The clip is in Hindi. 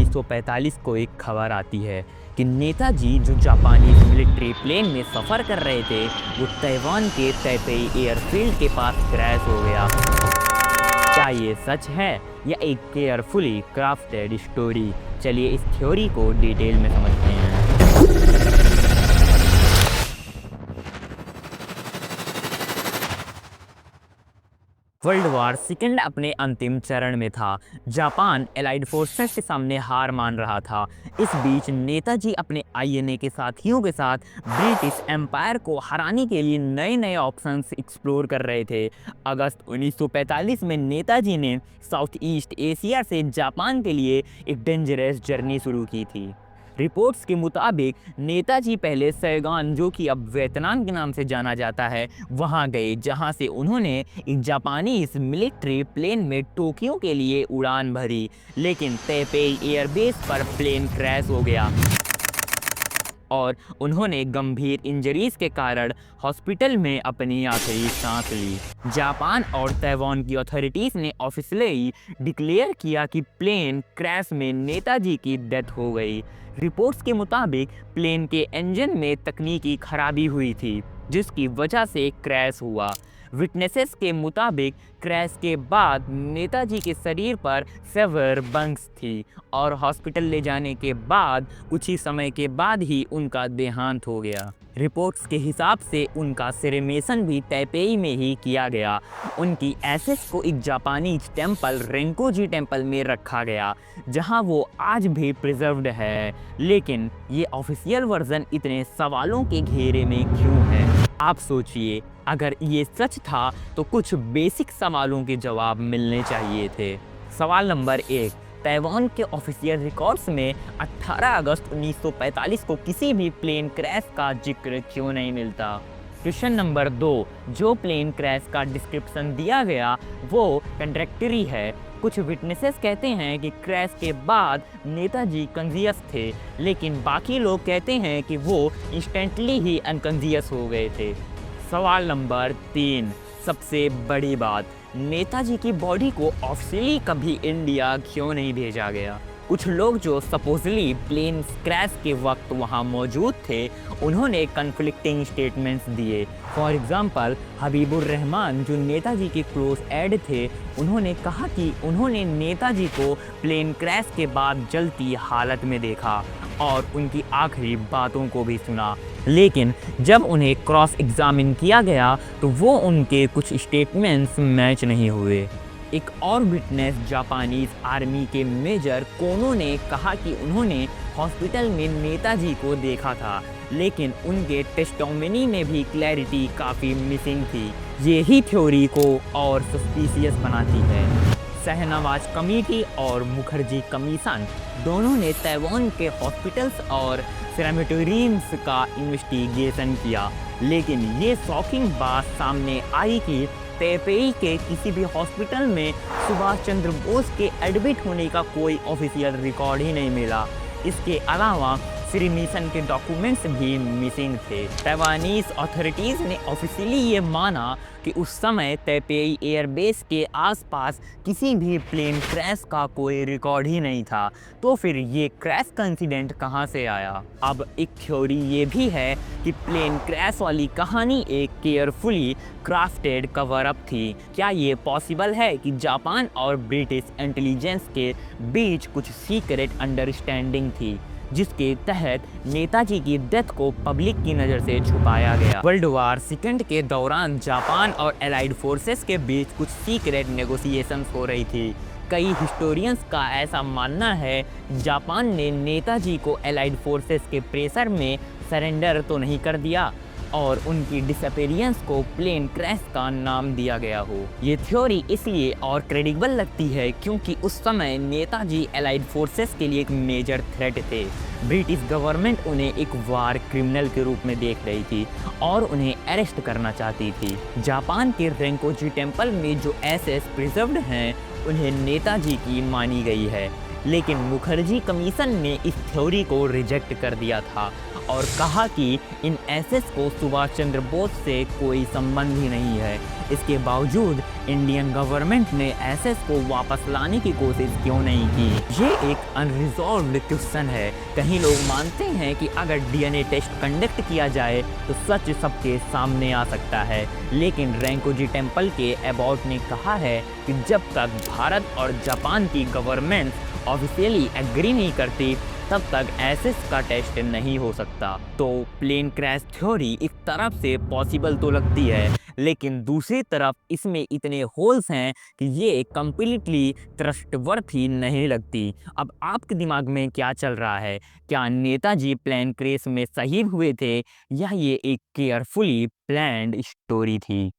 1945 को एक खबर आती है कि नेताजी जो जापानी मिलिट्री प्लेन में सफ़र कर रहे थे वो ताइवान के तैपेई एयरफील्ड के पास क्रैश हो गया। क्या ये सच है या एक केयरफुली क्राफ्टेड स्टोरी? चलिए इस थ्योरी को डिटेल में समझते हैं। वर्ल्ड वॉर सेकेंड अपने अंतिम चरण में था। जापान एलाइड फोर्सेस के सामने हार मान रहा था। इस बीच नेताजी अपने आईएनए के साथियों के साथ ब्रिटिश एम्पायर को हराने के लिए नए नए ऑप्शंस एक्सप्लोर कर रहे थे। अगस्त 1945 में नेताजी ने साउथ ईस्ट एशिया से जापान के लिए एक डेंजरस जर्नी शुरू की थी। रिपोर्ट्स के मुताबिक नेताजी पहले सैगान, जो कि अब वियतनाम के नाम से जाना जाता है, वहां गए, जहां से उन्होंने एक जापानी मिलिट्री प्लेन में टोक्यो के लिए उड़ान भरी। लेकिन तैपेई एयरबेस पर प्लेन क्रैश हो गया और उन्होंने गंभीर इंजरीज के कारण हॉस्पिटल में अपनी आखिरी सांस ली। जापान और ताइवान की अथॉरिटीज़ ने ऑफिशियली डिक्लेयर किया कि प्लेन क्रैश में नेताजी की डेथ हो गई। रिपोर्ट्स के मुताबिक प्लेन के इंजन में तकनीकी खराबी हुई थी, जिसकी वजह से क्रैश हुआ। विटनेसेस के मुताबिक क्रैश के बाद नेताजी के शरीर पर सेवर बर्न्स थी और हॉस्पिटल ले जाने के बाद कुछ ही समय के बाद ही उनका देहांत हो गया। रिपोर्ट्स के हिसाब से उनका क्रेमेशन भी तैपेई में ही किया गया। उनकी एसेस को एक जापानी टेम्पल रेंकोजी टेम्पल में रखा गया, जहां वो आज भी प्रिजर्व्ड है। लेकिन ये ऑफिशियल वर्जन इतने सवालों के घेरे में क्यों है? आप सोचिए, अगर ये सच था तो कुछ बेसिक सवालों के जवाब मिलने चाहिए थे। सवाल नंबर 1, ताइवान के ऑफिशियल रिकॉर्ड्स में 18 अगस्त 1945 को किसी भी प्लेन क्रैश का जिक्र क्यों नहीं मिलता? क्वेश्चन नंबर 2, जो प्लेन क्रैश का डिस्क्रिप्शन दिया गया वो कंट्रैक्टरी है। कुछ विटनेसेस कहते हैं कि क्रैश के बाद नेताजी कॉन्शियस थे, लेकिन बाकी लोग कहते हैं कि वो इंस्टेंटली ही अनकॉन्शियस हो गए थे। सवाल नंबर 3, सबसे बड़ी बात, नेताजी की बॉडी को ऑफिशियली कभी इंडिया क्यों नहीं भेजा गया? कुछ लोग जो सपोजली प्लेन क्रैश के वक्त वहां मौजूद थे, उन्होंने कन्फ्लिक्टिंग स्टेटमेंट्स दिए। फॉर एग्जांपल, हबीबुर रहमान जो नेताजी के क्लोज एड थे, उन्होंने कहा कि उन्होंने नेताजी को प्लेन क्रैश के बाद जलती हालत में देखा और उनकी आखिरी बातों को भी सुना। लेकिन जब उन्हें क्रॉस एग्जामिन किया गया तो वो उनके कुछ स्टेटमेंट्स मैच नहीं हुए। एक और विटनेस जापानीज आर्मी के मेजर कोनो ने कहा कि उन्होंने हॉस्पिटल में नेताजी को देखा था, लेकिन उनके टेस्टिमनी में भी क्लैरिटी काफ़ी मिसिंग थी। यही थ्योरी को और सस्पिशियस बनाती है। शहनवाज कमेटी और मुखर्जी कमीशन दोनों ने ताइवान के हॉस्पिटल्स और सेमेटेरियम्स का इन्वेस्टिगेशन किया, लेकिन ये शॉकिंग बात सामने आई कि तैपेई के किसी भी हॉस्पिटल में सुभाष चंद्र बोस के एडमिट होने का कोई ऑफिशियल रिकॉर्ड ही नहीं मिला। इसके अलावा क्रेमेशन के डॉक्यूमेंट्स भी मिसिंग थे। ताइवानीज अथॉरिटीज़ ने ऑफिशियली ये माना कि उस समय तैपेई एयरबेस के आसपास किसी भी प्लेन क्रैश का कोई रिकॉर्ड ही नहीं था। तो फिर ये क्रैश का इंसिडेंट कहाँ से आया? अब एक थ्योरी ये भी है कि प्लेन क्रैश वाली कहानी एक केयरफुली क्राफ्टेड कवर अप थी। क्या ये पॉसिबल है कि जापान और ब्रिटिश इंटेलिजेंस के बीच कुछ सीक्रेट अंडरस्टैंडिंग थी, जिसके तहत नेताजी की डेथ को पब्लिक की नज़र से छुपाया गया? वर्ल्ड वॉर सेकेंड के दौरान जापान और एलाइड फोर्सेस के बीच कुछ सीक्रेट नेगोशिएशंस हो रही थी। कई हिस्टोरियंस का ऐसा मानना है जापान ने नेताजी को एलाइड फोर्सेस के प्रेशर में सरेंडर तो नहीं कर दिया और उनकी डिसअपेरियंस को प्लेन क्रैश का नाम दिया गया हो। ये थ्योरी इसलिए और क्रेडिबल लगती है क्योंकि उस समय नेताजी एलाइड फोर्सेस के लिए एक मेजर थ्रेट थे। ब्रिटिश गवर्नमेंट उन्हें एक वार क्रिमिनल के रूप में देख रही थी और उन्हें अरेस्ट करना चाहती थी। जापान के रेंकोजी टेम्पल में जो एसेस प्रिजर्व्ड हैं, उन्हें नेताजी की मानी गई है, लेकिन मुखर्जी कमीशन ने इस थ्योरी को रिजेक्ट कर दिया था और कहा कि इन एसेस को सुभाष चंद्र बोस से कोई संबंध ही नहीं है। इसके बावजूद इंडियन गवर्नमेंट ने एसेस को वापस लाने की कोशिश क्यों नहीं की? ये एक अनरिजॉल्व्ड क्वेश्चन है। कहीं लोग मानते हैं कि अगर डीएनए टेस्ट कंडक्ट किया जाए तो सच सबके सामने आ सकता है, लेकिन रेंकोजी टेम्पल के एबॉट ने कहा है कि जब तक भारत और जापान की गवर्नमेंट ऑफिशियली एग्री नहीं करती तब तक एसेस का टेस्ट नहीं हो सकता। तो प्लेन क्रैश थ्योरी एक तरफ से पॉसिबल तो लगती है, लेकिन दूसरी तरफ इसमें इतने होल्स हैं कि ये कंप्लीटली ट्रस्टवर्थी नहीं लगती। अब आपके दिमाग में क्या चल रहा है? क्या नेताजी प्लेन क्रैश में शहीद हुए थे या ये एक केयरफुली प्लान्ड स्टोरी थी?